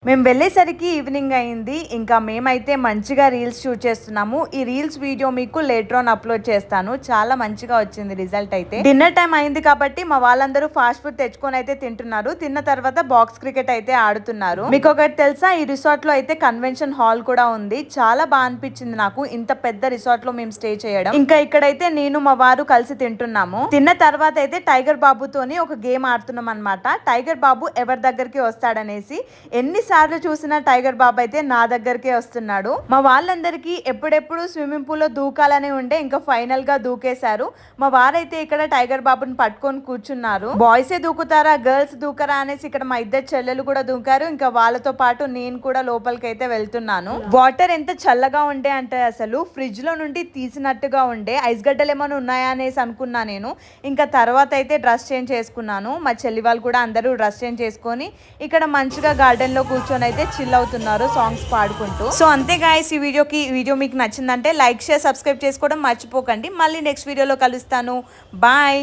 మేము వెళ్ళేసరికి ఈవినింగ్ అయింది. ఇంకా మేమైతే మంచిగా రీల్స్ షూట్ చేస్తున్నాము. ఈ రీల్స్ వీడియో మీకు లేటర్ ఆన్ అప్లోడ్ చేస్తాను. చాలా మంచిగా వచ్చింది రిజల్ట్ అయితే. డిన్నర్ టైం అయింది కాబట్టి మా వాళ్ళందరూ ఫాస్ట్ ఫుడ్ తెచ్చుకొని అయితే తింటున్నారు. తిన్న తర్వాత బాక్స్ క్రికెట్ అయితే ఆడుతున్నారు. మీకు ఒకటి తెలుసా, ఈ రిసార్ట్ లో అయితే కన్వెన్షన్ హాల్ కూడా ఉంది. చాలా బాగా అనిపించింది నాకు ఇంత పెద్ద రిసార్ట్ లో మేము స్టే చేయడం. ఇంకా ఇక్కడైతే నేను మా వారు కలిసి తింటున్నాము. తిన్న తర్వాత అయితే టైగర్ బాబుతోని ఒక గేమ్ ఆడుతున్నాం అనమాట. టైగర్ బాబు ఎవరి దగ్గరికి వస్తాడనేసి. ఎన్నిసార్లు చూసిన టైగర్ బాబు అయితే నా దగ్గరికే వస్తున్నాడు. మా వాళ్ళందరికీ ఎప్పుడెప్పుడు స్విమ్మింగ్ పూల్ లో దూకాలని ఉండే, ఇంకా ఫైనల్ గా దూకేశారు. మా వారైతే ఇక్కడ టైగర్ బాబుని పట్టుకొని కూర్చున్నారు. బాయ్సే దూకుతారా గర్ల్స్ దూకరా అనేసి ఇక్కడ మా ఇద్దరు చెల్లెలు కూడా దూకారు. ఇంకా వాళ్ళతో పాటు నేను కూడా లోపలికి అయితే వెళ్తున్నాను. వాటర్ ఎంత చల్లగా ఉండే అంటే అసలు ఫ్రిడ్జ్ లో నుండి తీసినట్టుగా ఉండే. ఐస్ గడ్డలు ఏమైనా ఉన్నాయా అనేసి అనుకున్నా నేను. ఇంకా తర్వాత అయితే డ్రెస్ చేంజ్ చేసుకున్నాను. మా చెల్లి వాళ్ళు కూడా అందరూ డ్రెస్ చేంజ్ చేసుకొని ఇక్కడ మంచిగా గార్డెన్ లో కూర్చొని అయితే చిల్ అవుతున్నారు సాంగ్స్ పాడుకుంటూ. సో అంతే గాయ్స్, ఈ వీడియో మీకు నచ్చిందంటే లైక్ షేర్ సబ్స్క్రైబ్ చేసుకోవడం మర్చిపోకండి. మళ్ళీ నెక్స్ట్ వీడియోలో కలుస్తాను. బాయ్.